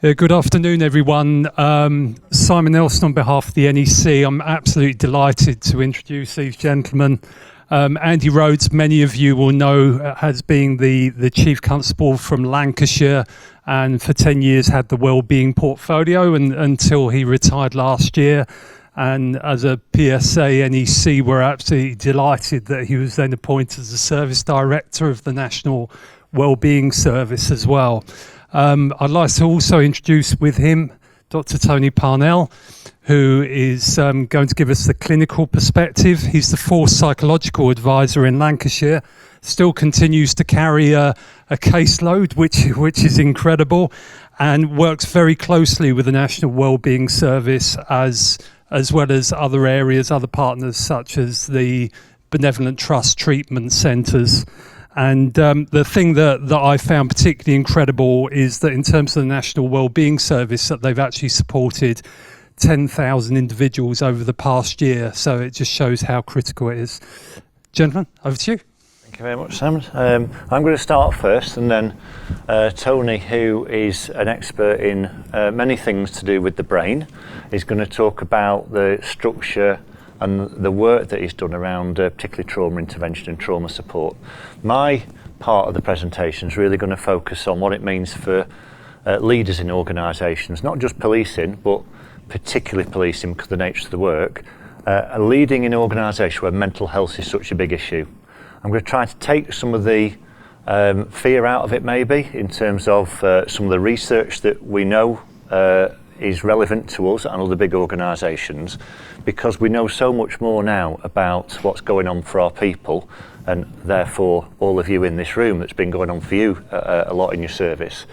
Good afternoon, everyone. Simon Nelson on behalf of the NEC. I'm absolutely delighted to introduce these gentlemen. Andy Rhodes, many of you will know, has been the Chief Constable from Lancashire and for 10 years had the Wellbeing portfolio until he retired last year. And as a PSA NEC, we're absolutely delighted that he was then appointed as the Service Director of the National Wellbeing Service as well. I'd like to also introduce with him DrTony Parnell, who is going to give us the clinical perspective. He's the Force Psychological Advisor in Lancashire, still continues to carry a caseload, which is incredible, and works very closely with the National Wellbeing Service as well as other areas, other partners such as the Benevolent Trust treatment centres. And the thing that I found particularly incredible is that in terms of the National Wellbeing Service, that they've actually supported 10,000 individuals over the past year. So it just shows how critical it is. Gentlemen, over to you. Thank you very much, Sam. I'm going to start first, and then Tony, who is an expert in many things to do with the brain, is going to talk about the structure and the work that he's done around particularly trauma intervention and trauma support. My part of the presentation is really going to focus on what it means for leaders in organisations, not just policing, but particularly policing because of the nature of the work, leading in an organisation where mental health is such a big issue. I'm going to try to take some of the fear out of it maybe in terms of some of the research that we know is relevant to us and other big organisations, because we know so much more now about what's going on for our people, and therefore all of you in this room, that's been going on for you a lot in your service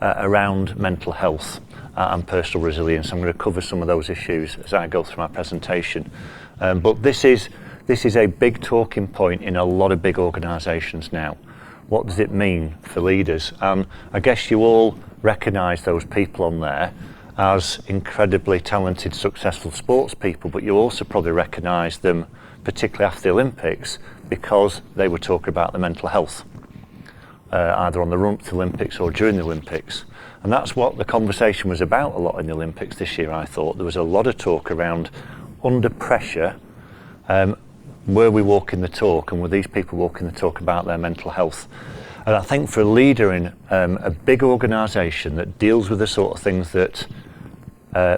around mental health and personal resilience. I'm going to cover some of those issues as I go through my presentation. But this is a big talking point in a lot of big organisations now. What does it mean for leaders? I guess you all recognise those people on there as incredibly talented, successful sports people, but you also probably recognise them, particularly after the Olympics, because they were talking about the mental health, either on the run up to the Olympics or during the Olympics. And that's what the conversation was about a lot in the Olympics this year, I thought. There was a lot of talk around under pressure, were we walking the talk, and were these people walking the talk about their mental health? And I think for a leader in a big organisation that deals with the sort of things that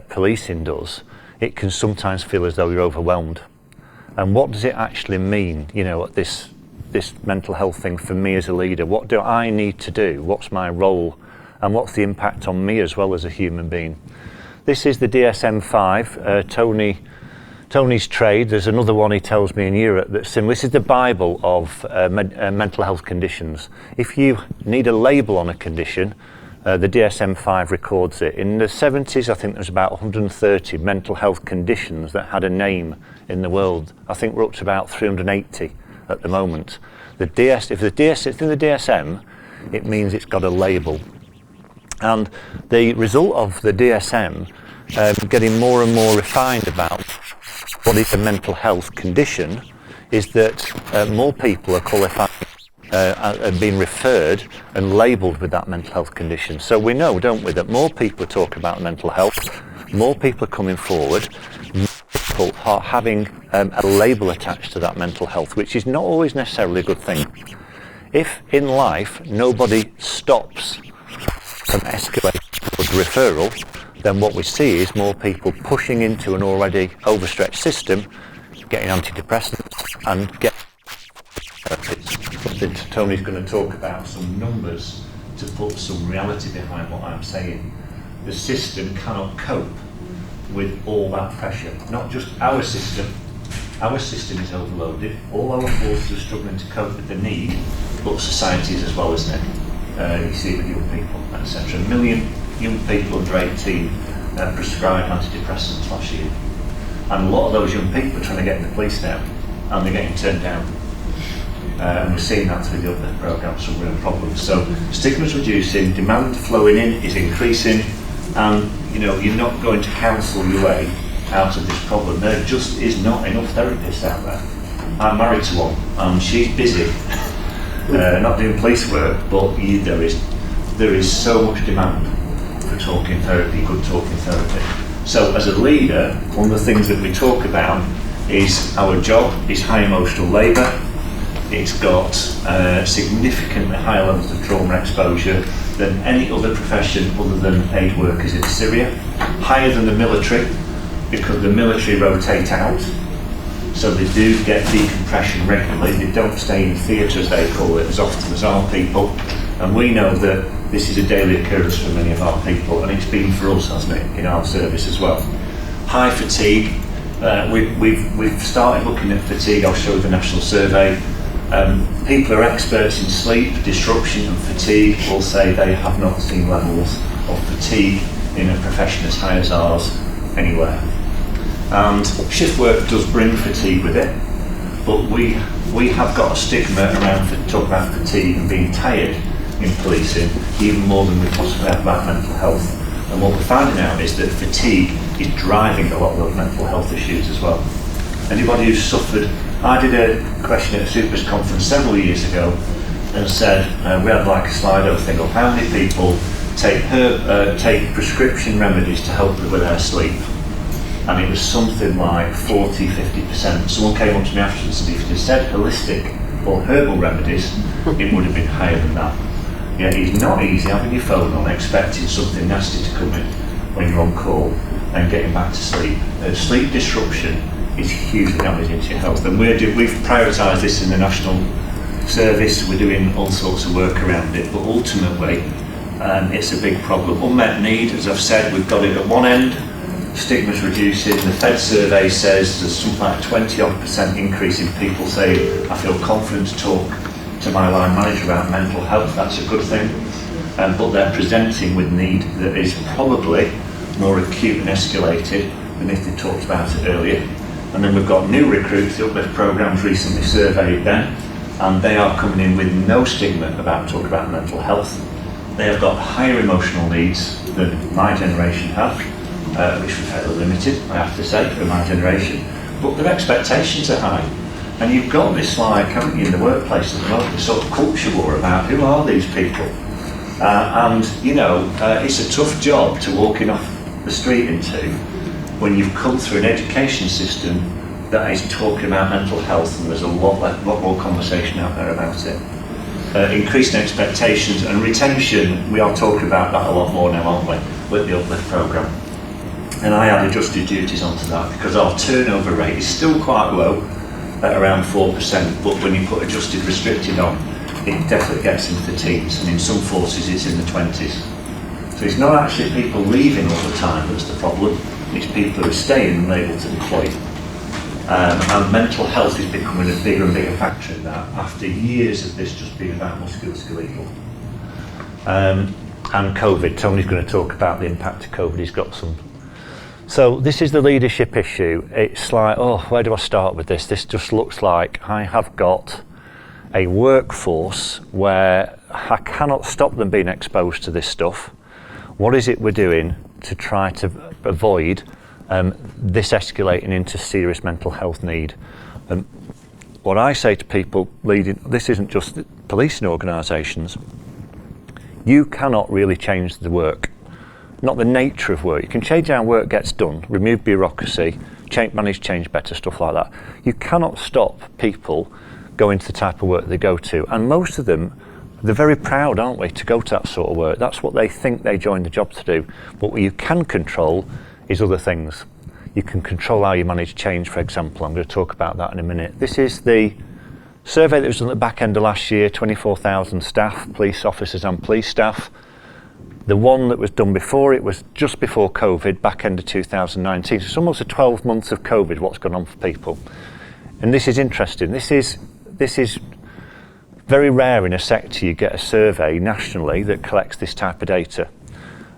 policing does, it can sometimes feel as though you're overwhelmed. And what does it actually mean, you know, this mental health thing for me as a leader? What do I need to do? What's my role? And what's the impact on me as well as a human being? This is the DSM-5, Tony's trade. There's another one he tells me in Europe that's similar. This is the Bible of mental health conditions. If you need a label on a condition, the DSM-5 records it. In the 70s, I think there's about 130 mental health conditions that had a name in the world. I think we're up to about 380 at the moment. If it's in the DSM, it means it's got a label. And the result of the DSM getting more and more refined about what is a mental health condition is that more people are qualified and being referred and labelled with that mental health condition. So we know, don't we, that more people are talking about mental health, more people are coming forward, more people are having a label attached to that mental health, which is not always necessarily a good thing. If in life nobody stops from escalating towards referral, then what we see is more people pushing into an already overstretched system, getting antidepressants and getting Tony's going to talk about some numbers to put some reality behind what I'm saying. The system cannot cope with all that pressure. Not just our system is overloaded, all our forces are struggling to cope with the need, but societies as well, isn't it? You see it with young people, etc. 1 million young people under 18 prescribed antidepressants last year. And a lot of those young people are trying to get in the police now, and they're getting turned down. And we're seeing that through the other programmes, some real problems. So stigma's reducing, demand flowing in is increasing, and you know, you're not going to counsel your way out of this problem. There just is not enough therapists out there. I'm married to one, and she's busy, not doing police work, but there is so much demand for talking therapy, good talking therapy. So as a leader, one of the things that we talk about is our job is high emotional labour. It's got significantly higher levels of trauma exposure than any other profession other than aid workers in Syria. Higher than the military, because the military rotate out. So they do get decompression regularly. They don't stay in theatre, as they call it, as often as our people. And we know that this is a daily occurrence for many of our people, and it's been for us, hasn't it, in our service as well. High fatigue. We've started looking at fatigue. I'll show you the national survey. People who are experts in sleep, disruption and fatigue will say they have not seen levels of fatigue in a profession as high as ours anywhere. And shift work does bring fatigue with it, but we have got a stigma around talking about fatigue and being tired in policing, even more than we possibly have about mental health. And what we're finding out is that fatigue is driving a lot of those mental health issues as well. Anybody who's suffered, I did a question at a supers conference several years ago and said, we had like a Slido thing of how many people take prescription remedies to help with their sleep. And it was something like 40-50%. Someone came up to me afterwards and if they said holistic or herbal remedies, it would have been higher than that. Yeah, it's not easy having your phone on, expecting something nasty to come in when you're on call and getting back to sleep. Sleep disruption is hugely damaging to your health, and we've prioritised this in the national service. We're doing all sorts of work around it, but ultimately it's a big problem. Unmet need, as I've said, we've got it at one end. Stigma's reducing. The Fed survey says there's something like 20% increase in people saying, I feel confident to talk to my line manager about mental health. That's a good thing. But they're presenting with need that is probably more acute and escalated than if they talked about it earlier. And then we've got new recruits. The Uplift program's recently surveyed them, and they are coming in with no stigma about talking about mental health. They have got higher emotional needs than my generation have, which were fairly limited, I have to say, for my generation. But their expectations are high. And you've got this, like, haven't you, in the workplace at the moment, this sort of culture war about who are these people? And, you know, it's a tough job to walk in off the street into when you've come through an education system that is talking about mental health, and there's a lot more conversation out there about it. Increasing expectations and retention, we are talking about that a lot more now, aren't we, with the Uplift programme. And I had adjusted duties onto that because our turnover rate is still quite low at around 4%, but when you put adjusted restricted on, it definitely gets into the teens, and in some forces it's in the 20s. So it's not actually people leaving all the time that's the problem, it's people who are staying and able to deploy. And mental health is becoming a bigger and bigger factor in that after years of this just being about musculoskeletal. And COVID, Tony's going to talk about the impact of COVID. He's got some. So this is the leadership issue. It's like, oh, where do I start with this? This just looks like I have got a workforce where I cannot stop them being exposed to this stuff. What is it we're doing to try to avoid this escalating into serious mental health need? What I say to people leading, this isn't just policing organisations, you cannot really change the work. Not the nature of work. You can change how work gets done, remove bureaucracy, manage change better, stuff like that. You cannot stop people going to the type of work they go to. And most of them, they're very proud, aren't we, to go to that sort of work. That's what they think they joined the job to do. But what you can control is other things. You can control how you manage change, for example. I'm going to talk about that in a minute. This is the survey that was done at the back end of last year, 24,000 staff, police officers and police staff. The one that was done before it was just before COVID, back end of 2019. So it's almost 12 months of COVID, what's gone on for people. And this is interesting. This is very rare in a sector you get a survey nationally that collects this type of data.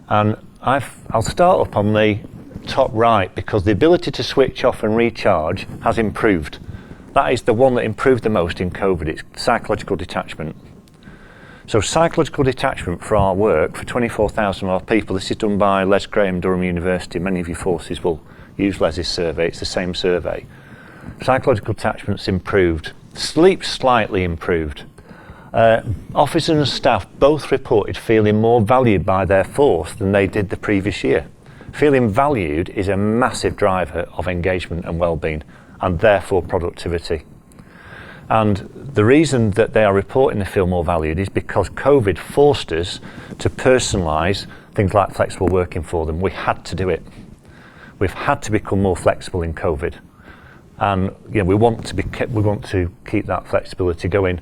And I'll start up on the top right because the ability to switch off and recharge has improved. That is the one that improved the most in COVID. It's psychological detachment. So psychological detachment for our work, for 24,000 of our people, this is done by Les Graham, Durham University. Many of your forces will use Les's survey. It's the same survey. Psychological detachment's improved. Sleep slightly improved. Officers and staff both reported feeling more valued by their force than they did the previous year. Feeling valued is a massive driver of engagement and well-being, and therefore productivity. And the reason that they are reporting they feel more valued is because COVID forced us to personalise things like flexible working for them. We had to do it. We've had to become more flexible in COVID, and we want to keep that flexibility going.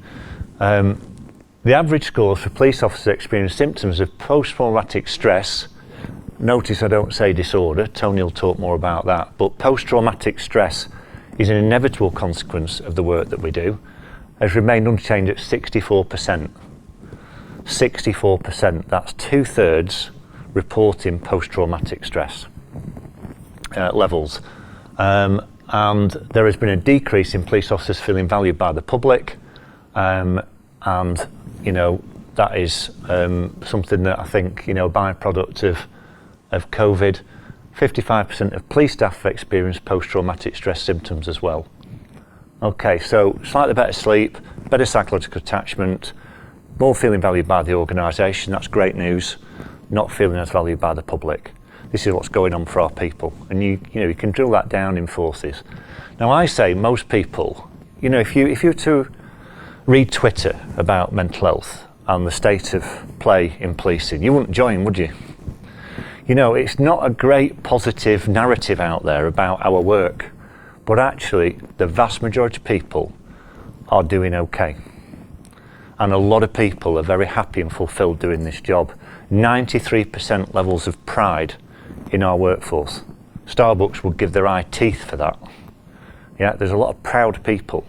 The average scores for police officers experience symptoms of post-traumatic stress. Notice I don't say disorder. Tony will talk more about that. But post-traumatic stress is an inevitable consequence of the work that we do, has remained unchanged at 64%. 64%, that's 2/3 reporting post-traumatic stress levels. And there has been a decrease in police officers feeling valued by the public. And, that is something that I think, byproduct of COVID. 55% of police staff have experienced post-traumatic stress symptoms as well. Okay, so slightly better sleep, better psychological attachment, more feeling valued by the organisation. That's great news. Not feeling as valued by the public. This is what's going on for our people, and you can drill that down in forces. Now, I say most people, if you were to read Twitter about mental health and the state of play in policing, you wouldn't join, would you? It's not a great positive narrative out there about our work, but actually the vast majority of people are doing okay. And a lot of people are very happy and fulfilled doing this job. 93% levels of pride in our workforce. Starbucks would give their eye teeth for that. Yeah, there's a lot of proud people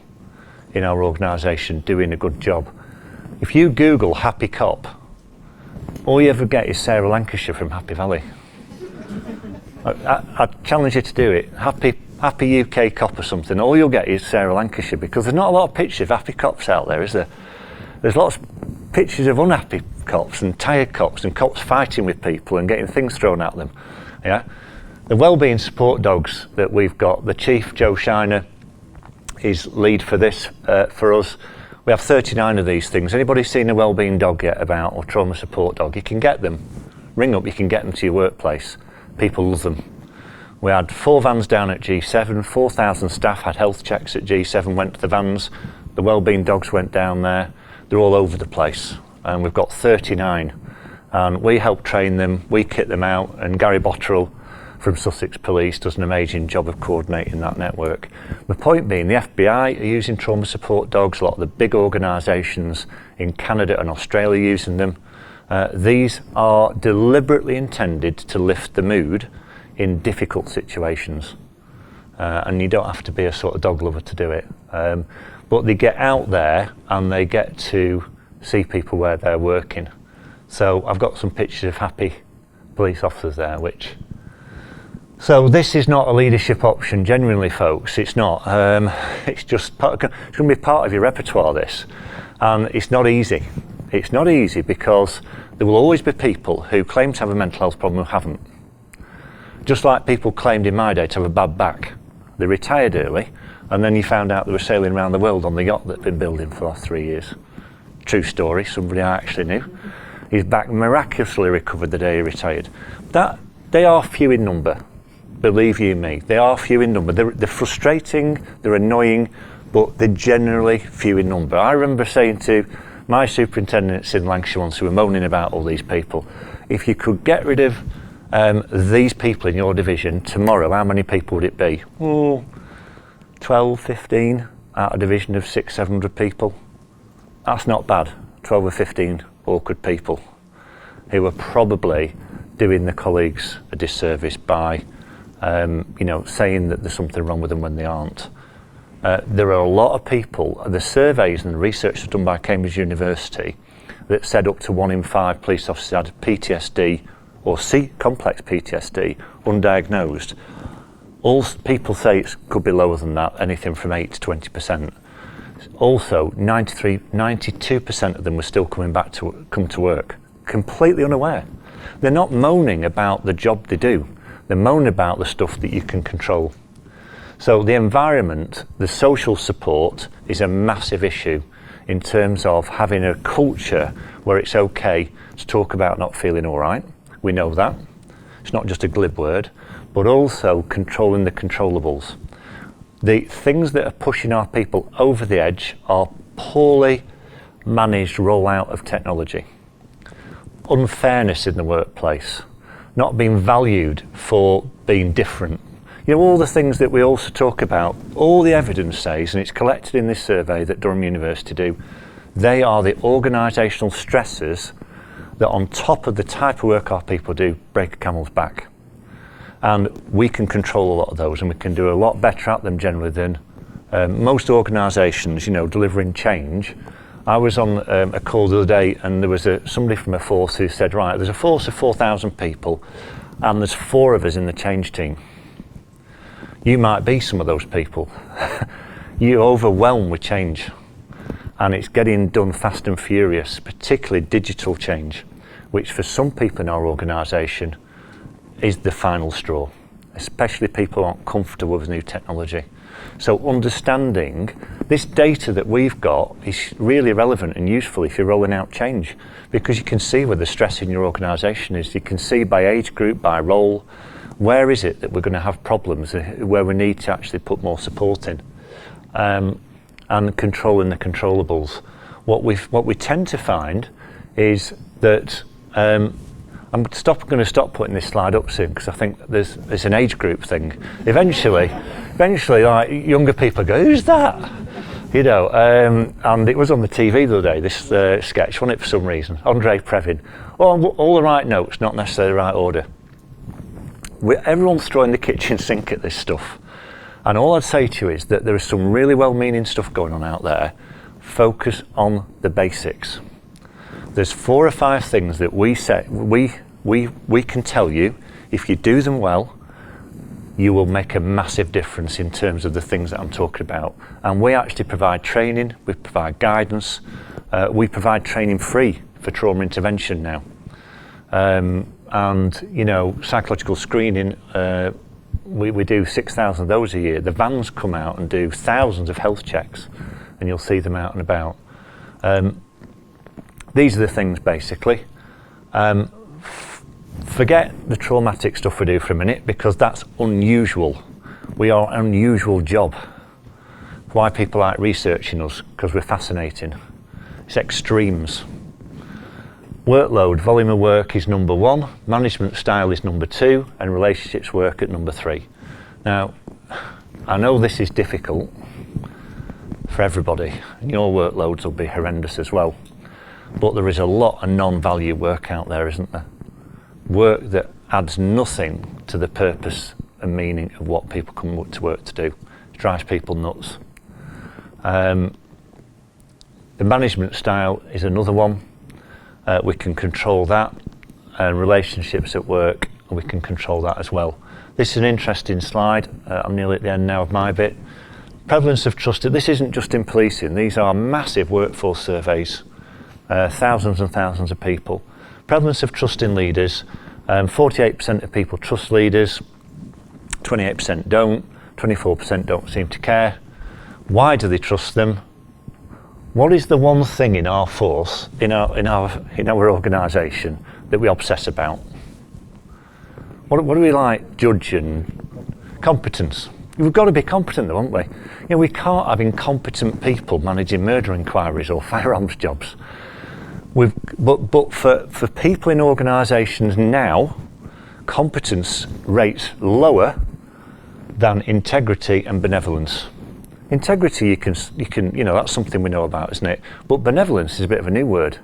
in our organisation doing a good job. If you Google Happy Cop, all you ever get is Sarah Lancashire from Happy Valley. I challenge you to do it. Happy UK Cop or something. All you'll get is Sarah Lancashire, because there's not a lot of pictures of happy cops out there, is there? There's lots of pictures of unhappy cops and tired cops and cops fighting with people and getting things thrown at them. Yeah, the wellbeing support dogs that we've got. The Chief Joe Shiner is lead for this for us. We have 39 of these things. Anybody seen a wellbeing dog yet about, or trauma support dog? You can get them. Ring up, you can get them to your workplace. People love them. We had 4 vans down at G7, 4,000 staff had health checks at G7, went to the vans. The wellbeing dogs went down there. They're all over the place. And we've got 39. And we help train them, we kit them out, and Gary Botterill from Sussex Police does an amazing job of coordinating that network. The point being, the FBI are using trauma support dogs. A lot of the big organisations in Canada and Australia are using them. These are deliberately intended to lift the mood in difficult situations. And you don't have to be a sort of dog lover to do it. But they get out there and they get to see people where they're working. So I've got some pictures of happy police officers there, So this is not a leadership option, genuinely, folks. It's not. It's just it's going to be part of your repertoire, this. And it's not easy. It's not easy because there will always be people who claim to have a mental health problem who haven't. Just like people claimed in my day to have a bad back. They retired early, and then you found out they were sailing around the world on the yacht that had been building for the last 3 years. True story, somebody I actually knew. His back miraculously recovered the day he retired. They are few in number. Believe you me, they are few in number. They're frustrating, they're annoying, but they're generally few in number. I remember saying to my superintendents in Lancashire once, who were moaning about all these people, if you could get rid of these people in your division tomorrow, how many people would it be? 12, 15 out of a division of 600-700 people. That's not bad. 12 or 15 awkward people who are probably doing the colleagues a disservice by saying that there's something wrong with them when they aren't. There are a lot of people, the surveys and the research done by Cambridge University, that said up to 1 in 5 police officers had PTSD or complex PTSD, undiagnosed. All people say it could be lower than that, anything from 8 to 20%. Also, 92% of them were still come to work, completely unaware. They're not moaning about the job they do. They're moaning about the stuff that you can control. So the environment, the social support is a massive issue. in terms of having a culture where it's okay to talk about not feeling all right. We know that. It's not just a glib word, but also controlling the controllables. The things that are pushing our people over the edge are poorly managed rollout of technology, unfairness in the workplace, not being valued for being different. You know, all the things that we also talk about, all the evidence says, and it's collected in this survey that Durham University do, they are the organisational stressors that, on top of the type of work our people do, break a camel's back. And we can control a lot of those, and we can do a lot better at them generally than most organisations, you know, delivering change. I was on a call the other day, and there was somebody from a force who said, right, there's a force of 4,000 people, and there's 4 of us in the change team. You might be some of those people. You're overwhelmed with change, and it's getting done fast and furious, particularly digital change, which for some people in our organisation is the final straw, especially people who aren't comfortable with new technology. So understanding this data that we've got is really relevant and useful if you're rolling out change, because you can see where the stress in your organisation is. You can see by age group, by role, where is it that we're going to have problems, where we need to actually put more support in, and controlling the controllables. What we tend to find is that I'm going to stop putting this slide up soon, because I think there's an age group thing. Eventually, like younger people go, "Who's that?" You know, and it was on the TV the other day. This sketch, wasn't it, for some reason? Andre Previn. All the right notes, not necessarily the right order. Everyone's throwing the kitchen sink at this stuff, and all I'd say to you is that there is some really well-meaning stuff going on out there. Focus on the basics. There's 4 or 5 things that we can tell you, if you do them well, you will make a massive difference in terms of the things that I'm talking about. And we actually provide training, we provide guidance, we provide training free for trauma intervention now. And you know, psychological screening, we do 6,000 of those a year. The vans come out and do thousands of health checks, and you'll see them out and about. These are the things basically. Forget the traumatic stuff we do for a minute, because that's unusual. We are an unusual job. Why people like researching us? Because we're fascinating. It's extremes. Workload, volume of work is number 1, management style is number 2, and relationships work at number 3. Now, I know this is difficult for everybody, and your workloads will be horrendous as well. But there is a lot of non-value work out there, isn't there? Work that adds nothing to the purpose and meaning of what people come to work to do. It drives people nuts. The management style is another one. We can control that, and relationships at work, we can control that as well. This is an interesting slide. I'm nearly at the end now of my bit. Prevalence of trust. This isn't just in policing. These are massive workforce surveys. Thousands and thousands of people. Prevalence of trust in leaders. 48% of people trust leaders, 28% don't, 24% don't seem to care. Why do they trust them? What is the one thing in our force, in our organisation, that we obsess about? What do we like judging? Competence. We've got to be competent though, haven't we? You know, we can't have incompetent people managing murder inquiries or firearms jobs. But for people in organisations now, competence rates lower than integrity and benevolence. Integrity, you can, you know, that's something we know about, isn't it? But benevolence is a bit of a new word.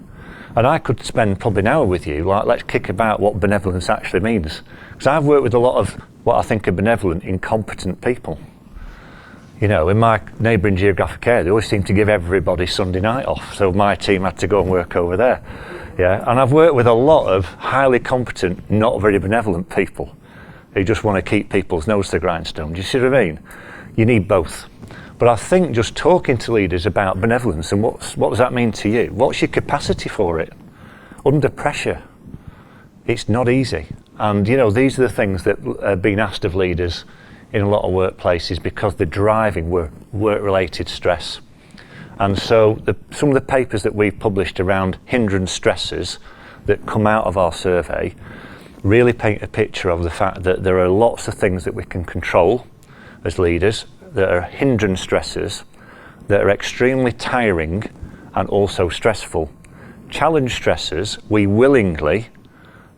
And I could spend probably an hour with you, like, let's kick about what benevolence actually means. Because I've worked with a lot of what I think are benevolent, incompetent people. You know, in my neighbouring geographic area, they always seem to give everybody Sunday night off. So my team had to go and work over there. Yeah, and I've worked with a lot of highly competent, not very benevolent people who just want to keep people's nose to the grindstone. Do you see what I mean? You need both. But I think just talking to leaders about benevolence and what does that mean to you? What's your capacity for it? Under pressure, it's not easy. And you know, these are the things that are being asked of leaders in a lot of workplaces, because they're driving work-related stress. And so some of the papers that we've published around hindrance stresses that come out of our survey really paint a picture of the fact that there are lots of things that we can control as leaders that are hindrance stresses that are extremely tiring and also stressful. Challenge stresses, we willingly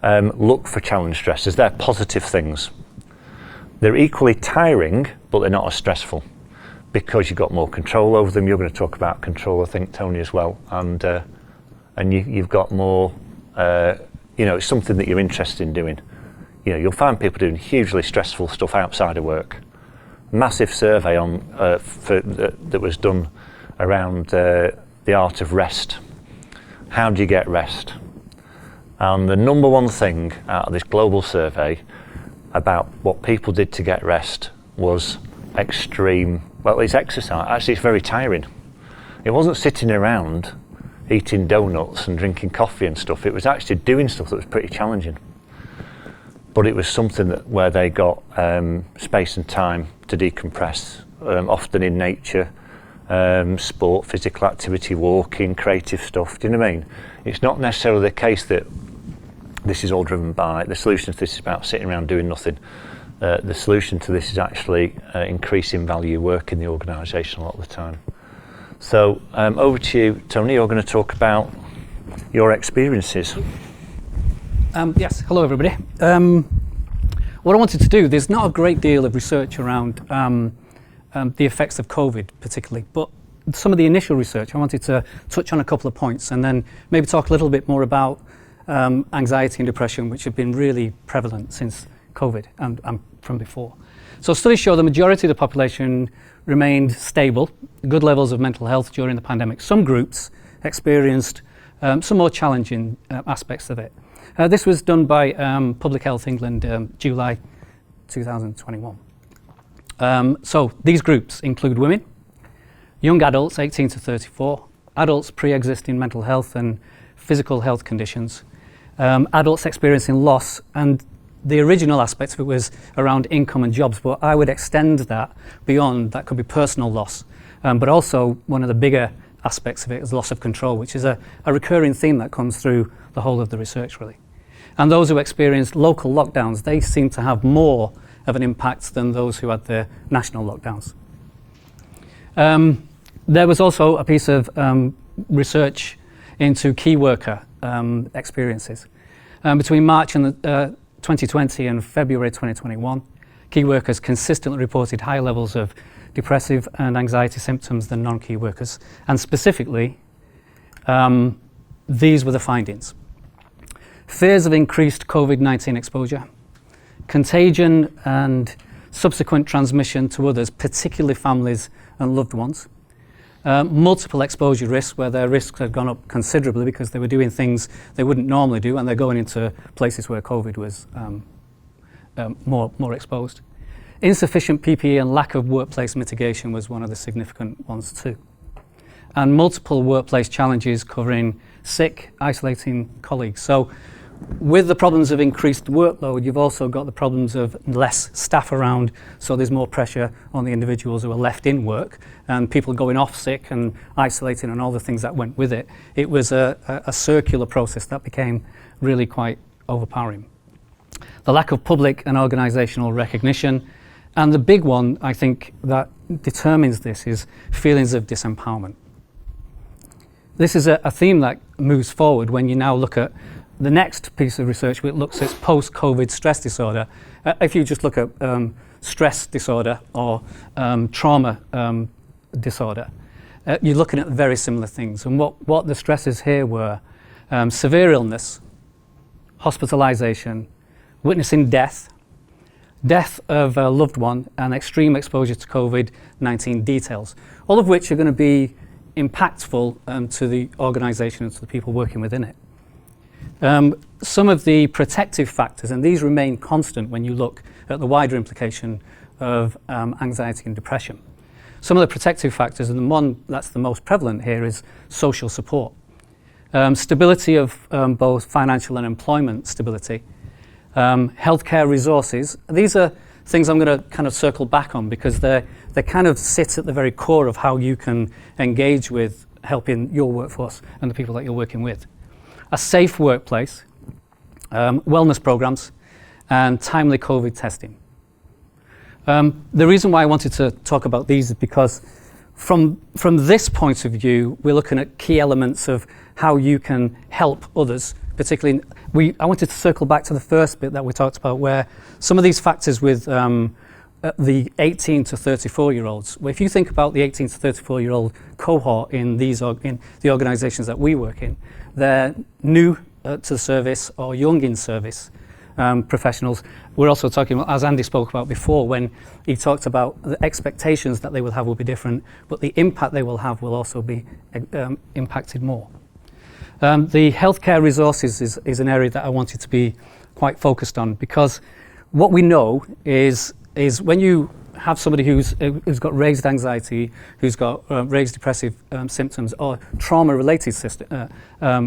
look for challenge stresses. They're positive things. They're equally tiring, but they're not as stressful because you've got more control over them. You're going to talk about control, I think, Tony, as well. And you've got more, it's something that you're interested in doing. You'll find people doing hugely stressful stuff outside of work. Massive survey that was done around the art of rest. How do you get rest? And the number one thing out of this global survey about what people did to get rest was extreme, it's exercise. Actually, it's very tiring. It wasn't sitting around eating donuts and drinking coffee and stuff. It was actually doing stuff that was pretty challenging. But it was something where they got space and time to decompress, often in nature, sport, physical activity, walking, creative stuff. Do you know what I mean? It's not necessarily the case that this is all driven by the solution to this is about sitting around doing nothing. The solution to this is actually increasing value work in the organisation a lot of the time. So over to you, Tony. You're going to talk about your experiences. Yes, hello everybody. What I wanted to do, there's not a great deal of research around the effects of COVID particularly, but some of the initial research, I wanted to touch on a couple of points and then maybe talk a little bit more about anxiety and depression, which have been really prevalent since COVID and from before. So studies show the majority of the population remained stable, good levels of mental health during the pandemic. Some groups experienced some more challenging aspects of it. This was done by Public Health England, July 2021. So these groups include women, young adults 18 to 34, adults pre-existing mental health and physical health conditions, adults experiencing loss, and the original aspect of it was around income and jobs, but I would extend that beyond. That could be personal loss, but also one of the bigger aspects of it is loss of control, which is a recurring theme that comes through the whole of the research really. And those who experienced local lockdowns, they seem to have more of an impact than those who had the national lockdowns. There was also a piece of research into key worker experiences. Between March and 2020 and February 2021, key workers consistently reported higher levels of depressive and anxiety symptoms than non-key workers. And specifically, these were the findings. Fears of increased COVID-19 exposure, contagion and subsequent transmission to others, particularly families and loved ones, multiple exposure risks where their risks had gone up considerably because they were doing things they wouldn't normally do and they're going into places where COVID was more exposed. Insufficient PPE and lack of workplace mitigation was one of the significant ones too. And multiple workplace challenges covering sick, isolating colleagues. So with the problems of increased workload, you've also got the problems of less staff around, so there's more pressure on the individuals who are left in work and people going off sick and isolating and all the things that went with it. It was a circular process that became really quite overpowering. The lack of public and organisational recognition, and the big one, I think, that determines this is feelings of disempowerment. This is a theme that moves forward when you now look at the next piece of research, which looks at post-COVID stress disorder. If you just look at stress disorder or trauma disorder, you're looking at very similar things. And what the stresses here were severe illness, hospitalisation, witnessing death of a loved one, and extreme exposure to COVID-19 details, all of which are going to be impactful to the organisation and to the people working within it. Some of the protective factors, and these remain constant when you look at the wider implication of anxiety and depression. Some of the protective factors, and the one that's the most prevalent here, is social support. Stability of both financial and employment stability. Healthcare resources. These are things I'm going to kind of circle back on because they're they kind of sit at the very core of how you can engage with helping your workforce and the people that you're working with. A safe workplace, wellness programs, and timely COVID testing. The reason why I wanted to talk about these is because from this point of view, we're looking at key elements of how you can help others. Particularly, I wanted to circle back to the first bit that we talked about, where some of these factors with the 18 to 34-year-olds. Well, if you think about the 18 to 34-year-old cohort in the organisations that we work in, they're new to the service or young in service professionals. We're also talking about, as Andy spoke about before, when he talked about the expectations that they will have will be different, but the impact they will have will also be impacted more. The healthcare resources is an area that I wanted to be quite focused on, because what we know is when you have somebody who's got raised anxiety, who's got raised depressive symptoms or trauma-related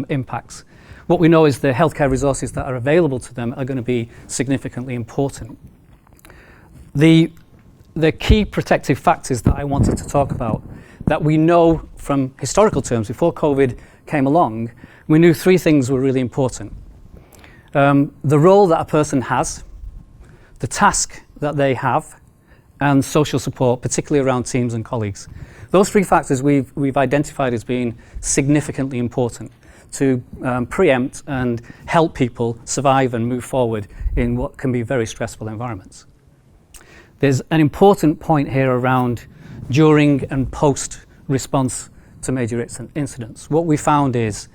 impacts, what we know is the healthcare resources that are available to them are going to be significantly important. The key protective factors that I wanted to talk about, that we know from historical terms, before COVID came along, we knew three things were really important. The role that a person has, the task that they have, and social support, particularly around teams and colleagues. Those three factors we've identified as being significantly important to preempt and help people survive and move forward in what can be very stressful environments. There's an important point here around during and post response to major incidents. What we found is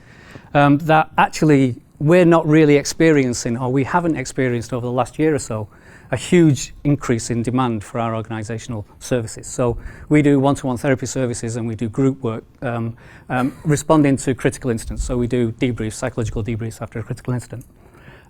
that actually we're not really experiencing, or we haven't experienced over the last year or so, a huge increase in demand for our organisational services. So we do one-to-one therapy services and we do group work responding to critical incidents. So we do debriefs, psychological debriefs after a critical incident.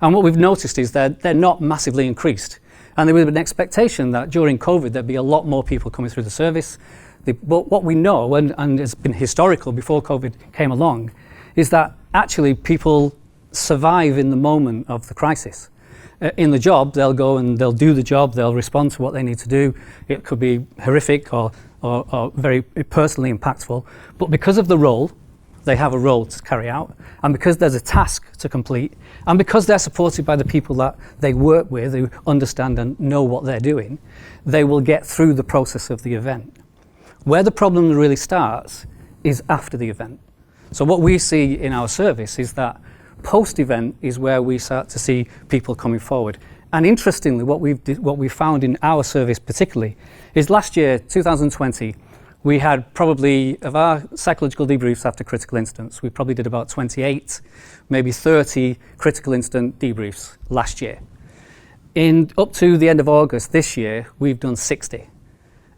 And what we've noticed is that they're not massively increased. And there was an expectation that during COVID there'd be a lot more people coming through the service. But what we know, and it's been historical before COVID came along, is that actually people survive in the moment of the crisis. In the job, they'll go and they'll do the job, they'll respond to what they need to do. It could be horrific or very personally impactful, but because of the role, they have a role to carry out, and because there's a task to complete, and because they're supported by the people that they work with who understand and know what they're doing, they will get through the process of the event. Where the problem really starts is after the event. So what we see in our service is that post-event is where we start to see people coming forward. And interestingly, what we found in our service particularly is last year, 2020, we had probably, of our psychological debriefs after critical incidents, we probably did about 28, maybe 30 critical incident debriefs last year. Up to the end of August this year, we've done 60.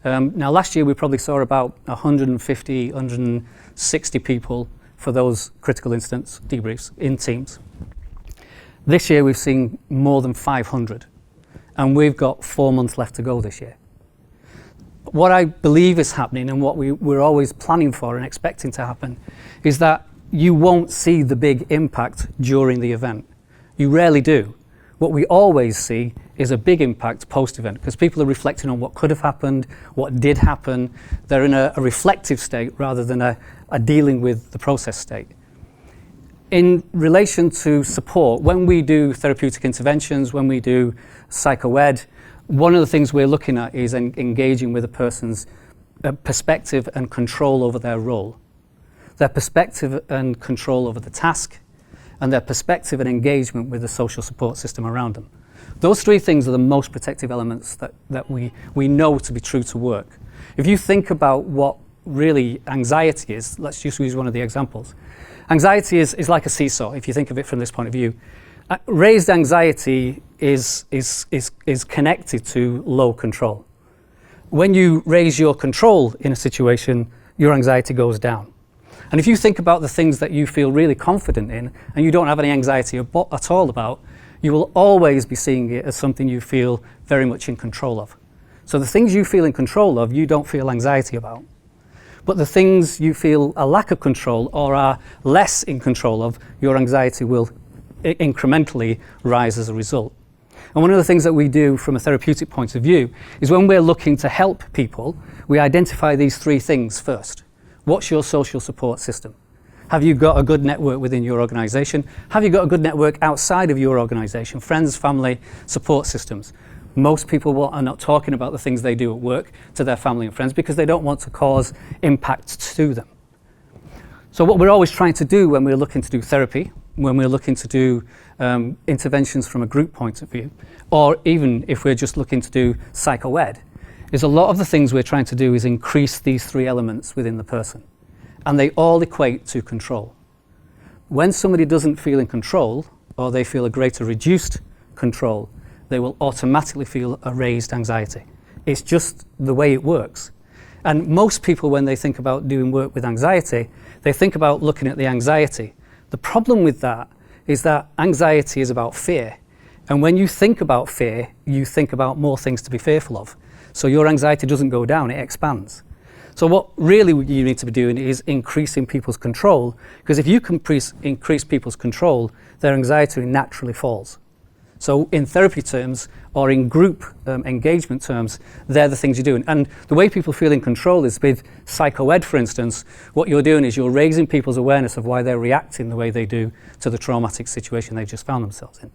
Now last year we probably saw about 150, 160 people for those critical incidents debriefs in teams. This year we've seen more than 500, and we've got 4 months left to go this year. What I believe is happening, and what we're always planning for and expecting to happen, is that you won't see the big impact during the event. You rarely do. What we always see is a big impact post-event, because people are reflecting on what could have happened, what did happen. They're in a reflective state rather than a dealing with the process state. In relation to support, when we do therapeutic interventions, when we do psycho-ed, one of the things we're looking at is engaging with a person's perspective and control over their role, their perspective and control over the task, and their perspective and engagement with the social support system around them. Those three things are the most protective elements that we know to be true to work. If you think about what really anxiety is, let's just use one of the examples. Anxiety is like a seesaw, if you think of it from this point of view. Raised anxiety is connected to low control. When you raise your control in a situation, your anxiety goes down. And if you think about the things that you feel really confident in and you don't have any anxiety at all about, you will always be seeing it as something you feel very much in control of. So the things you feel in control of, you don't feel anxiety about. But the things you feel a lack of control or are less in control of, your anxiety will incrementally rise as a result. And one of the things that we do from a therapeutic point of view is when we're looking to help people, we identify these three things first. What's your social support system? Have you got a good network within your organisation? Have you got a good network outside of your organisation? Friends, family, support systems. Most people are not talking about the things they do at work to their family and friends because they don't want to cause impact to them. So what we're always trying to do when we're looking to do therapy, when we're looking to do interventions from a group point of view, or even if we're just looking to do psycho-ed, is a lot of the things we're trying to do is increase these three elements within the person. And they all equate to control. When somebody doesn't feel in control, or they feel a greater reduced control, they will automatically feel a raised anxiety. It's just the way it works. And most people, when they think about doing work with anxiety, they think about looking at the anxiety. The problem with that is that anxiety is about fear. And when you think about fear, you think about more things to be fearful of. So your anxiety doesn't go down, it expands. So what really you need to be doing is increasing people's control, because if you can increase people's control, their anxiety naturally falls. So in therapy terms, or in group engagement terms, they're the things you're doing. And the way people feel in control is with psycho-ed, for instance. What you're doing is you're raising people's awareness of why they're reacting the way they do to the traumatic situation they've just found themselves in.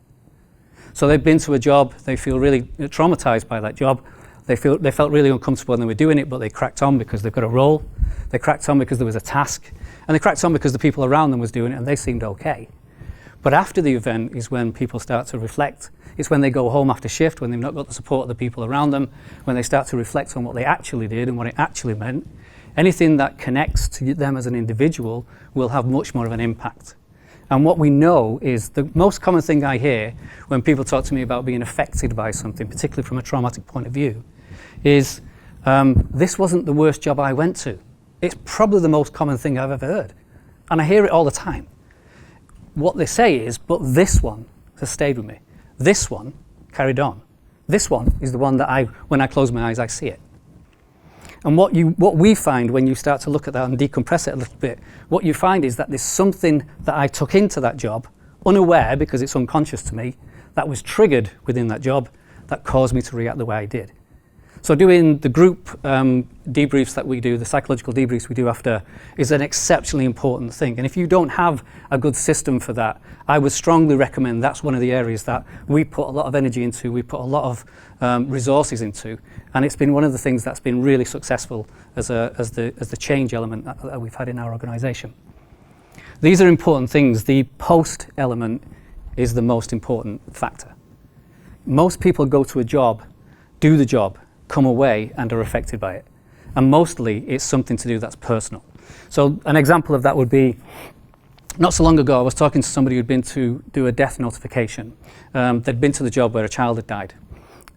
So they've been to a job, they feel really traumatized by that job. They felt really uncomfortable when they were doing it, but they cracked on because they've got a role. They cracked on because there was a task. And they cracked on because the people around them was doing it and they seemed okay. But after the event is when people start to reflect. It's when they go home after shift, when they've not got the support of the people around them, when they start to reflect on what they actually did and what it actually meant. Anything that connects to them as an individual will have much more of an impact. And what we know is the most common thing I hear when people talk to me about being affected by something, particularly from a traumatic point of view, is this wasn't the worst job I went to. It's probably the most common thing I've ever heard. And I hear it all the time. What they say is, but this one has stayed with me. This one carried on. This one is the one that when I close my eyes, I see it. And what we find when you start to look at that and decompress it a little bit, what you find is that there's something that I took into that job, unaware because it's unconscious to me, that was triggered within that job that caused me to react the way I did. So doing the group debriefs that we do, the psychological debriefs we do after, is an exceptionally important thing. And if you don't have a good system for that, I would strongly recommend that's one of the areas that we put a lot of energy into, we put a lot of resources into, and it's been one of the things that's been really successful as the change element that we've had in our organisation. These are important things. The post element is the most important factor. Most people go to a job, do the job, come away and are affected by it. And mostly it's something to do that's personal. So an example of that would be, not so long ago I was talking to somebody who'd been to do a death notification. They'd been to the job where a child had died.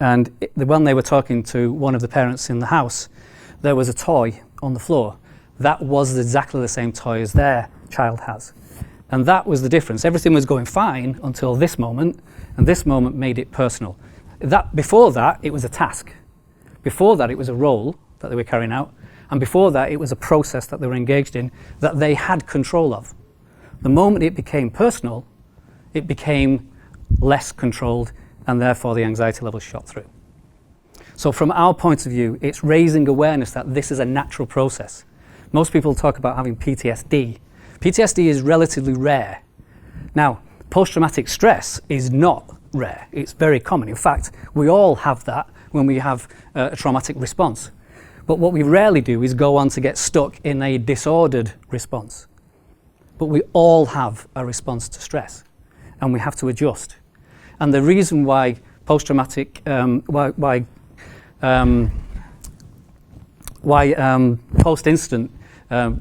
And when they were talking to one of the parents in the house, there was a toy on the floor. That was exactly the same toy as their child has. And that was the difference. Everything was going fine until this moment, and this moment made it personal. Before that, it was a task. Before that, it was a role that they were carrying out. And before that, it was a process that they were engaged in that they had control of. The moment it became personal, it became less controlled, and therefore the anxiety levels shot through. So from our point of view, it's raising awareness that this is a natural process. Most people talk about having PTSD. PTSD is relatively rare. Now, post-traumatic stress is not rare. It's very common. In fact, we all have that when we have a traumatic response. But what we rarely do is go on to get stuck in a disordered response. But we all have a response to stress, and we have to adjust. And the reason why post-traumatic, post-incident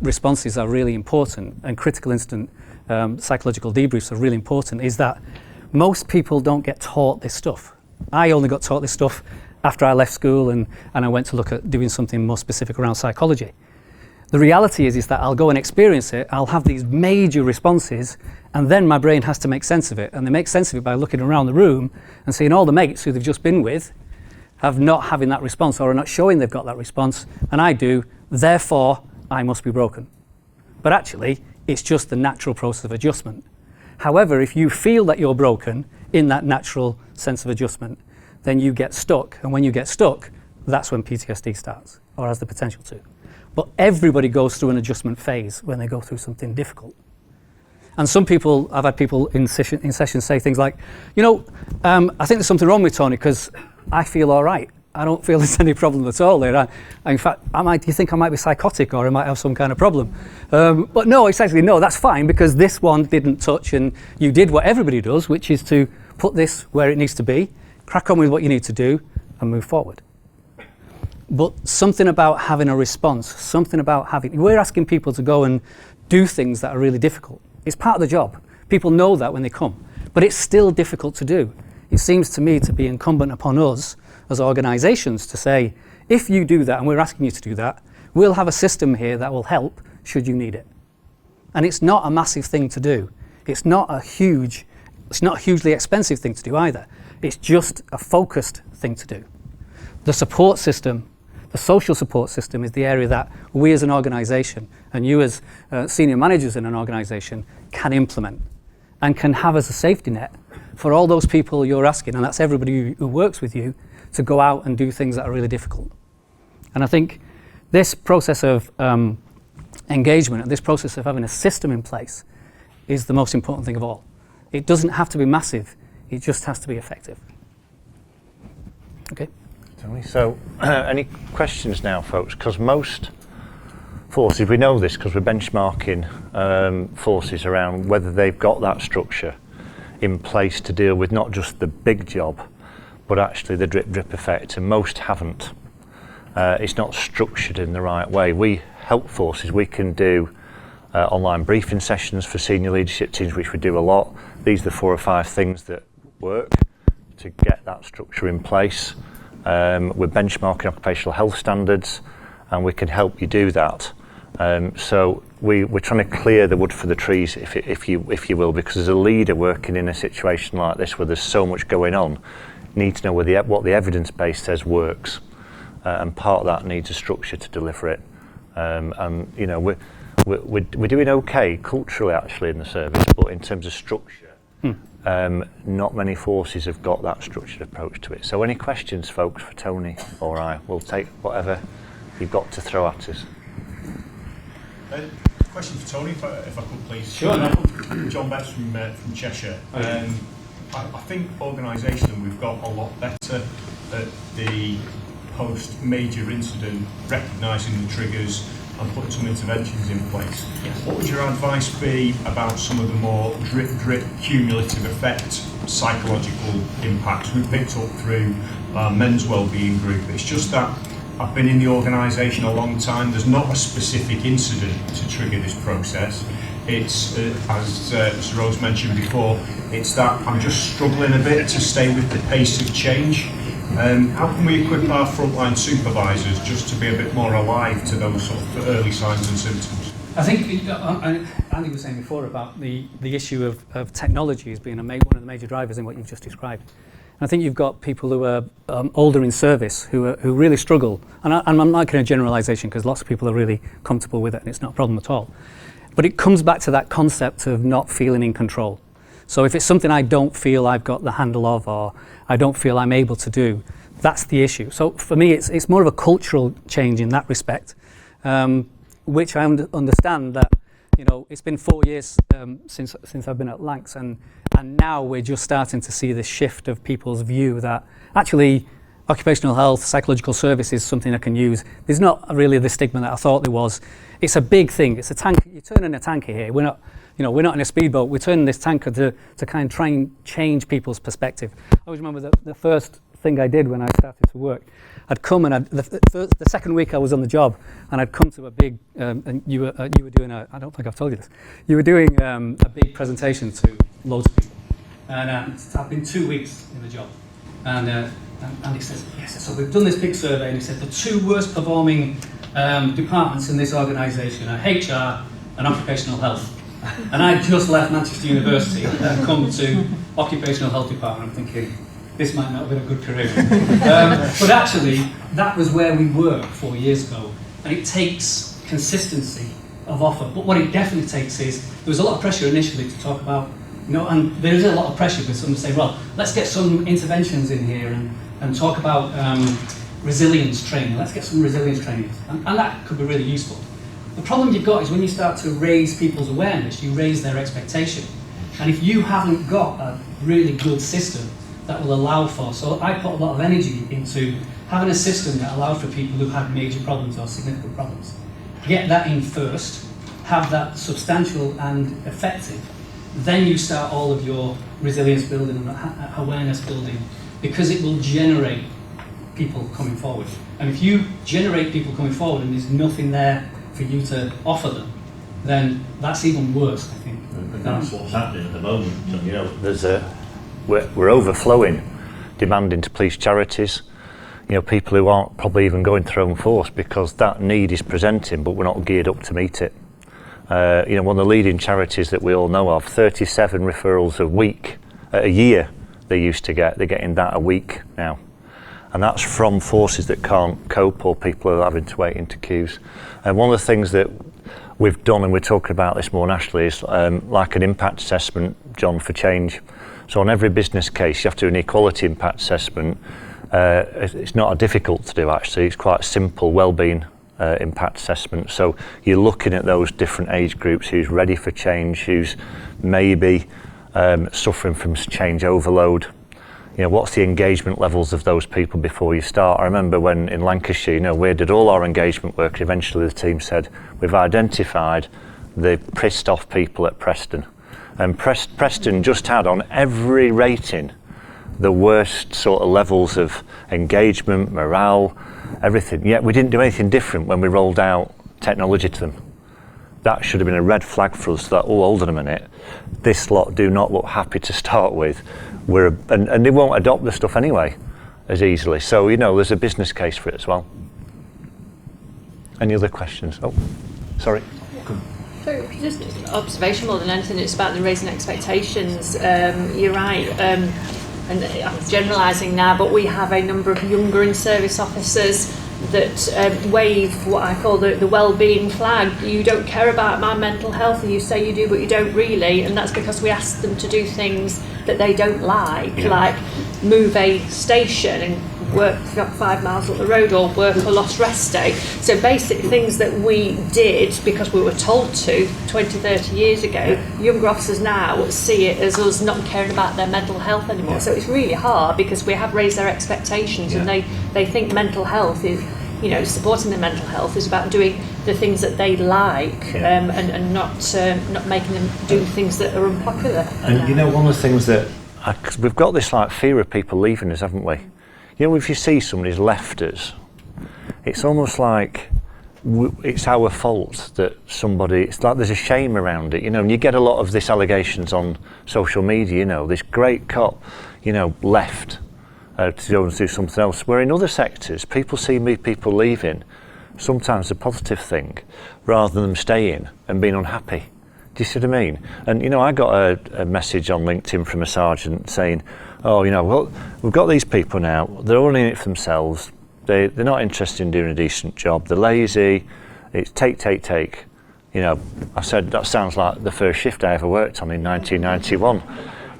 responses are really important, and critical incident psychological debriefs are really important, is that most people don't get taught this stuff. I only got taught this stuff after I left school and I went to look at doing something more specific around psychology. The reality is that I'll go and experience it, I'll have these major responses, and then my brain has to make sense of it. And they make sense of it by looking around the room and seeing all the mates who they've just been with have not having that response or are not showing they've got that response, and I do, therefore I must be broken. But actually, it's just the natural process of adjustment. However, if you feel that you're broken, in that natural sense of adjustment, then you get stuck. And when you get stuck, that's when PTSD starts, or has the potential to. But everybody goes through an adjustment phase when they go through something difficult. And some people, I've had people in sessions say things like, I think there's something wrong with Tony because I feel all right. I don't feel there's any problem at all there. In fact, do you think I might be psychotic or I might have some kind of problem? But no, it's actually, no, that's fine because this one didn't touch and you did what everybody does, which is to put this where it needs to be, crack on with what you need to do and move forward. But something about having a response, we're asking people to go and do things that are really difficult. It's part of the job. People know that when they come, but it's still difficult to do. It seems to me to be incumbent upon us as organisations to say, if you do that, and we're asking you to do that, we'll have a system here that will help should you need it. And it's not a massive thing to do. It's not a hugely expensive thing to do either. It's just a focused thing to do. The support system, the social support system is the area that we as an organisation and you as senior managers in an organisation can implement and can have as a safety net for all those people you're asking, and that's everybody who works with you, to go out and do things that are really difficult. And I think this process of engagement and this process of having a system in place is the most important thing of all. It doesn't have to be massive, it just has to be effective. Okay. So, any questions now, folks? Because most forces, we know this because we're benchmarking forces around whether they've got that structure in place to deal with not just the big job, but actually the drip effect, and most haven't. It's not structured in the right way. We help forces, we can do online briefing sessions for senior leadership teams, which we do a lot. These are the 4 or 5 things that work to get that structure in place. We're benchmarking occupational health standards, and we can help you do that. So we're trying to clear the wood for the trees, if you will, because as a leader working in a situation like this where there's so much going on, you need to know what the evidence base says works, and part of that needs a structure to deliver it. And we're doing okay culturally actually in the service, but in terms of structure. Not many forces have got that structured approach to it. So any questions, folks, for Tony or I? We'll take whatever you've got to throw at us. Question for Tony, if I could please. Sure. John Betts from Cheshire. I think organisationally we've got a lot better at the post-major incident, recognising the triggers and putting some interventions in place. Yes. What would your advice be about some of the more drip cumulative effect psychological impacts we picked up through our men's wellbeing group? It's just that I've been in the organisation a long time. There's not a specific incident to trigger this process. It's, as Mr. Rhodes mentioned before, it's that I'm just struggling a bit to stay with the pace of change. How can we equip our frontline supervisors just to be a bit more alive to those sort of early signs and symptoms? I think Andy was saying before about the issue of technology as being one of the major drivers in what you've just described. And I think you've got people who are older in service who really struggle. And I'm not making a generalisation because lots of people are really comfortable with it and it's not a problem at all. But it comes back to that concept of not feeling in control. So if it's something I don't feel I've got the handle of or I don't feel I'm able to do, that's the issue. So for me, it's more of a cultural change in that respect, which I understand that, it's been 4 years since I've been at Lancs, and now we're just starting to see this shift of people's view that actually occupational health, psychological service is something I can use. There's not really the stigma that I thought there was. It's a big thing. It's a tank. You're turning a tanker here. We're not in a speedboat. We're turning this tanker to kind of try and change people's perspective. I always remember the first thing I did when I started to work. I'd come and the second week I was on the job, and I'd come to a big, and you were doing I don't think I've told you this, you were doing a big presentation to loads of people. And I've been 2 weeks in the job. And he says, yes, so we've done this big survey, and he said the 2 worst performing departments in this organisation are HR and occupational health. And I just left Manchester University and come to occupational health department. I'm thinking, this might not have been a good career. But actually, that was where we were 4 years ago. And it takes consistency of offer. But what it definitely takes is, there was a lot of pressure initially to talk about You know, and there's a lot of pressure for someone to say, well, let's get some interventions in here and talk about resilience training. Let's get some resilience training. And that could be really useful. The problem you've got is when you start to raise people's awareness, you raise their expectation. And if you haven't got a really good system that will allow for, so I put a lot of energy into having a system that allowed for people who had major problems or significant problems. Get that in first, have that substantial and effective, then you start all of your resilience building and awareness building, because it will generate people coming forward. And if you generate people coming forward and there's nothing there for you to offer them, then that's even worse, I think. And that's what's happening at the moment. You know, we're overflowing demand into police charities. You know, people who aren't probably even going through own force because that need is presenting, but we're not geared up to meet it. You know, one of the leading charities that we all know of, 37 referrals a year they used to get. They're getting that a week now. And that's from forces that can't cope or people are having to wait into queues. And one of the things that we've done, and we're talking about this more nationally, is like an impact assessment, John, for change. So on every business case, you have to do an equality impact assessment. It's not difficult to do, actually. It's quite a simple wellbeing impact assessment. So you're looking at those different age groups, who's ready for change, who's maybe suffering from change overload. You know, what's the engagement levels of those people before you start? I remember when in Lancashire, you know, we did all our engagement work, and eventually the team said, we've identified the pissed off people at Preston. And Preston just had on every rating the worst sort of levels of engagement, morale, everything. Yet we didn't do anything different when we rolled out technology to them. That should have been a red flag for us, that, oh, hold on a minute, this lot do not look happy to start with. And they won't adopt the stuff anyway as easily. So, you know, there's a business case for it as well. Any other questions? Oh, sorry. So just observation more than anything, it's about the raising expectations. You're right, and I'm generalising now, but we have a number of younger in-service officers that wave what I call the well-being flag. You don't care about my mental health, and you say you do, but you don't really, and that's because we ask them to do things that they don't like move a station and work 5 miles up the road, or work a lost rest day. So basic things that we did because we were told to 20, 30 years ago, younger officers now see it as us not caring about their mental health anymore. Yeah. So it's really hard because we have raised their expectations, and they think mental health is, you know, supporting their mental health is about doing the things that they like, and not making them do things that are unpopular. And you know, one of the things that we've got this like fear of people leaving us, haven't we? You know, if you see somebody's left us, it's almost like it's our fault that somebody, it's like there's a shame around it, you know, and you get a lot of this allegations on social media, you know, this great cop, you know, left to go and do something else. Where in other sectors, people see people leaving, sometimes a positive thing, rather than them staying and being unhappy. Do you see what I mean? And, you know, I got a message on LinkedIn from a sergeant saying, oh, you know, well, we've got these people now, they're all in it for themselves, they're not interested in doing a decent job, they're lazy, it's take. You know, I said, that sounds like the first shift I ever worked on in 1991.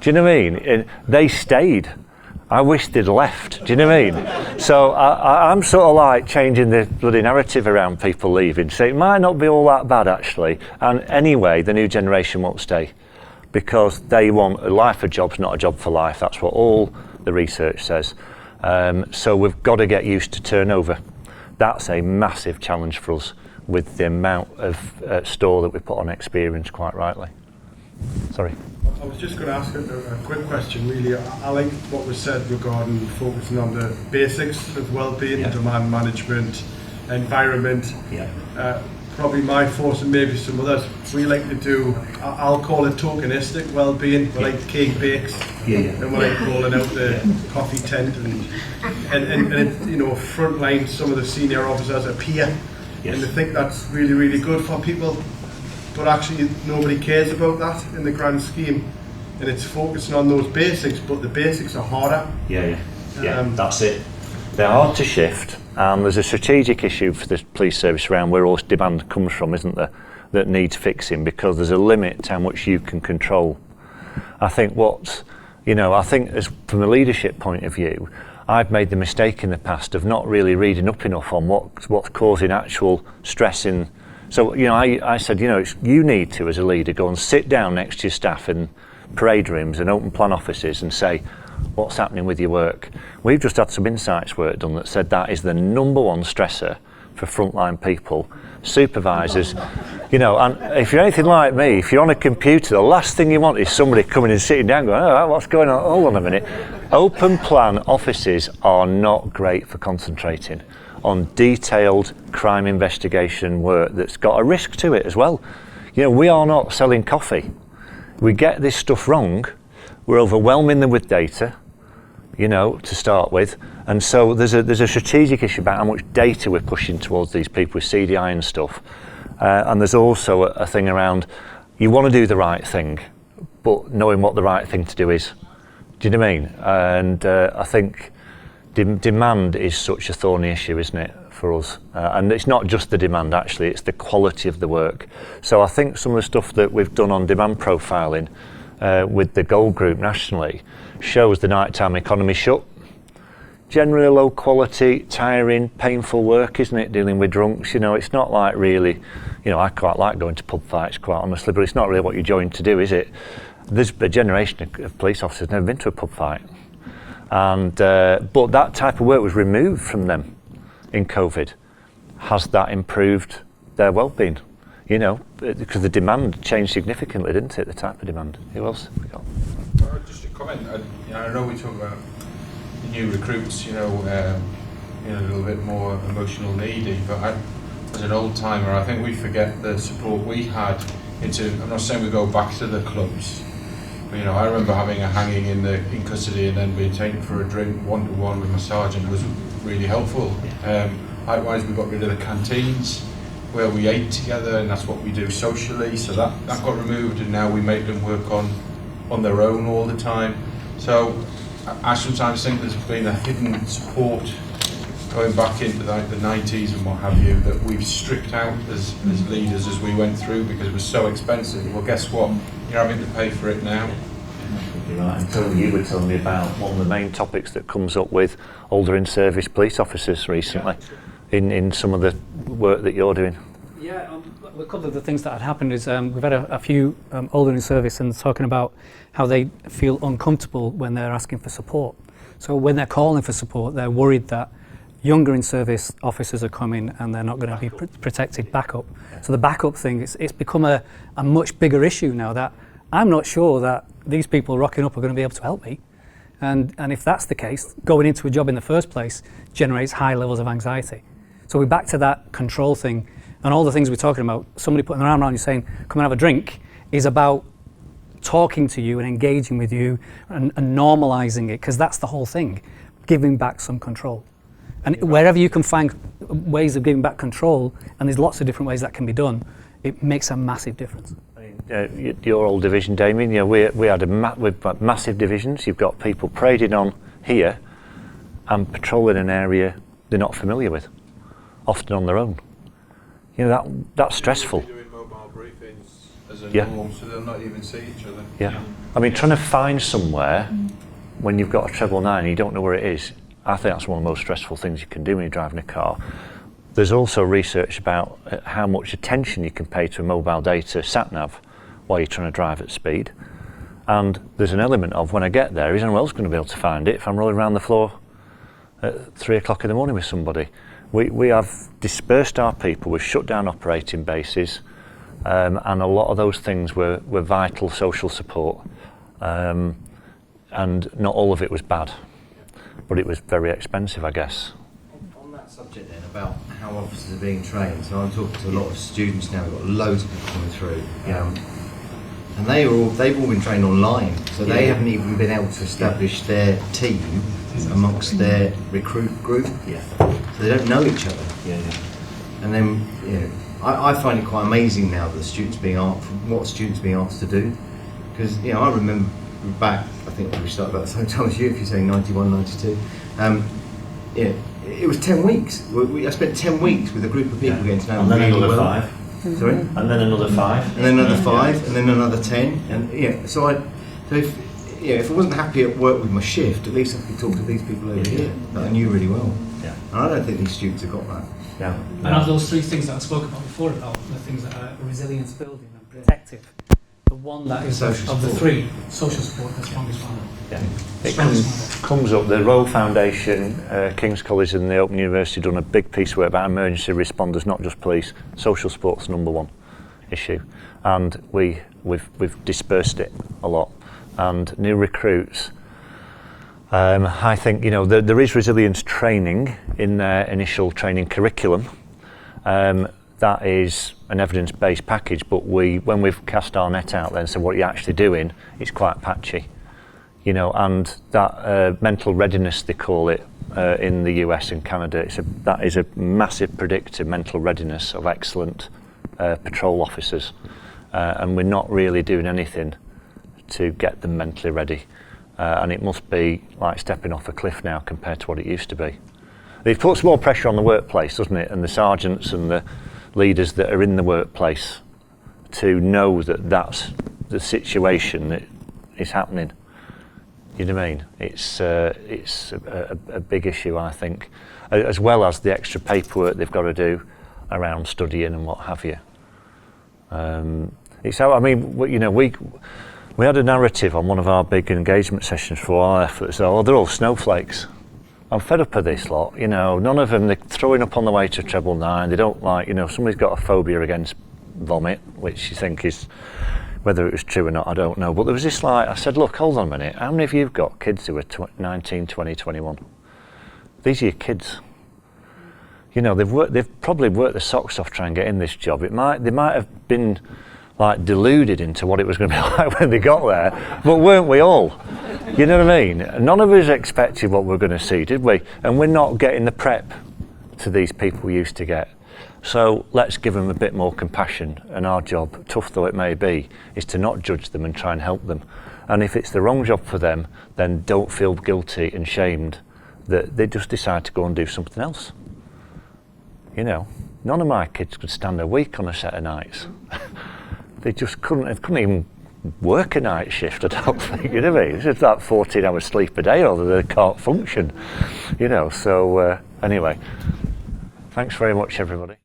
Do you know what I mean? And they stayed. I wish they'd left. Do you know what I mean? So I'm sort of like changing the bloody narrative around people leaving. So it might not be all that bad, actually. And anyway, the new generation won't stay because they want a life for jobs, not a job for life. That's what all the research says. So we've got to get used to turnover. That's a massive challenge for us with the amount of store that we put on experience, quite rightly. Sorry. I was just going to ask a quick question, really. I like what was said regarding focusing on the basics of well-being, demand management, environment. Probably my force and maybe some others, we like to do, I'll call it tokenistic well-being, we like cake bakes, and we like calling out the coffee tent, and it, you know, frontline some of the senior officers appear, and they think that's really, really good for people. But actually nobody cares about that in the grand scheme, and it's focusing on those basics, but the basics are harder. That's it. They're hard to shift, and there's a strategic issue for the police service around where all this demand comes from, isn't there, that needs fixing, because there's a limit to how much you can control. I think I think as from a leadership point of view, I've made the mistake in the past of not really reading up enough on what's causing actual stress in. So, I said, you need to, as a leader, go and sit down next to your staff in parade rooms and open plan offices and say, what's happening with your work? We've just had some insights work done that said that is the number one stressor for frontline people, supervisors, and if you're anything like me, if you're on a computer, the last thing you want is somebody coming and sitting down going, oh, what's going on? Hold on a minute. Open plan offices are not great for concentrating on detailed crime investigation work that's got a risk to it as well. We are not selling coffee. We get this stuff wrong, we're overwhelming them with data, to start with. And so there's a strategic issue about how much data we're pushing towards these people with CDI and stuff. And there's also a thing around, you want to do the right thing, but knowing what the right thing to do is. Do you know what I mean? And I think demand is such a thorny issue, isn't it, for us? And it's not just the demand, actually, it's the quality of the work. So I think some of the stuff that we've done on demand profiling with the Gold Group nationally shows the nighttime economy shut. Generally low quality, tiring, painful work, isn't it, dealing with drunks? It's not like really, I quite like going to pub fights, quite honestly, but it's not really what you joined to do, is it? There's a generation of police officers never been to a pub fight. And but that type of work was removed from them in COVID. Has that improved their well-being? Because the demand changed significantly, didn't it, the type of demand? Who else have we got? Just a comment. I know we talk about the new recruits, a little bit more emotional needy, but as an old timer, I think we forget the support we had I'm not saying we go back to the clubs, but I remember having a hanging in custody and then being taken for a drink one-to-one with my sergeant was really helpful. Likewise, we got rid of the canteens where we ate together, and that's what we do socially, so that got removed, and now we make them work on their own all the time. So I sometimes think there's been a hidden support going back into the 90s and what have you that we've stripped out as leaders as we went through because it was so expensive. Well, guess what? You're having to pay for it now. You're right. And Tony, you were telling me about one of the main topics that comes up with older in-service police officers recently in some of the work that you're doing. Yeah, a couple of the things that had happened is we've had a few older in service and talking about how they feel uncomfortable when they're asking for support. So when they're calling for support, they're worried that younger in service officers are coming and they're not going to be protected backup. So the backup thing, it's become a much bigger issue now that I'm not sure that these people rocking up are going to be able to help me. And if that's the case, going into a job in the first place generates high levels of anxiety. So we're back to that control thing. And all the things we're talking about, somebody putting their arm around you saying, come and have a drink, is about talking to you and engaging with you and normalising it, because that's the whole thing, giving back some control. And wherever you can find ways of giving back control, and there's lots of different ways that can be done, it makes a massive difference. Your old division, Damien, we had we've got massive divisions. You've got people parading on here and patrolling an area they're not familiar with, often on their own. That's stressful. Doing mobile briefings as a Yeah. norm, so they'll not even see each other. Yeah. I mean, trying to find somewhere when you've got a 999 and you don't know where it is, I think that's one of the most stressful things you can do when you're driving a car. There's also research about how much attention you can pay to a mobile data sat-nav while you're trying to drive at speed. And there's an element of, when I get there, is anyone else going to be able to find it if I'm rolling around the floor at 3 o'clock in the morning with somebody? We have dispersed our people, we've shut down operating bases, and a lot of those things were vital social support. And not all of it was bad, but it was very expensive, I guess. On that subject then, about how officers are being trained, so I'm talking to a lot of students now, we've got loads of people coming through, and they've all been trained online, so they haven't even been able to establish their team amongst their recruit group, so they don't know each other. And then, I find it quite amazing now that students being asked, what students being asked to do, because I remember back, I think we started about the same time as you, if you're saying 91, 92, it was 10 weeks. I spent 10 weeks with a group of people getting to know them really well. And then another 5. Sorry? And then another 5. And then another 5, and then another 10, and so So if I wasn't happy at work with my shift, at least I could talk to these people over here that I knew really well. Yeah. And I don't think these students have got that. Yeah. And of those three things that I spoke about before, about the things that are resilience building and protective, the one that is Social of the support. three, social support, the strongest one. Yeah. It Strongest one. comes up, the Royal Foundation, King's College and the Open University done a big piece of work about emergency responders, not just police. Social support's number one issue, and we've dispersed it a lot. And new recruits, I think, you know, there is resilience training in their initial training curriculum. That is an evidence-based package, but when we've cast our net out there and said what you're actually doing, it's quite patchy. You know, and that mental readiness, they call it, in the US and Canada, that is a massive predictor, mental readiness of excellent patrol officers. And we're not really doing anything to get them mentally ready. And it must be like stepping off a cliff now compared to what it used to be. It puts more pressure on the workplace, doesn't it? And the sergeants and the leaders that are in the workplace to know that that's the situation that is happening. You know what I mean? It's a big issue, I think, as well as the extra paperwork they've got to do around studying and what have you. It's how, I mean, you know, we had a narrative on one of our big engagement sessions for our efforts. Oh, they're all snowflakes. I'm fed up of this lot. You know, none of them, they're throwing up on the way to treble 9. They don't like, you know, somebody's got a phobia against vomit, which you think is, whether it was true or not, I don't know. But there was this like, I said, look, hold on a minute. How many of you have got kids who are 19, 20, 21? These are your kids. You know, they've probably worked their socks off trying to get in this job. They might have been like deluded into what it was going to be like when they got there, but weren't we all? You know what I mean? None of us expected what we're going to see, did we? And we're not getting the prep to these people we used to get. So let's give them a bit more compassion, and our job, tough though it may be, is to not judge them and try and help them. And if it's the wrong job for them, then don't feel guilty and shamed that they just decide to go and do something else. You know, none of my kids could stand a week on a set of nights. They just couldn't even work a night shift, I don't think, you know what I mean? It's just that 14 hours sleep a day or they can't function, you know. So anyway, thanks very much everybody.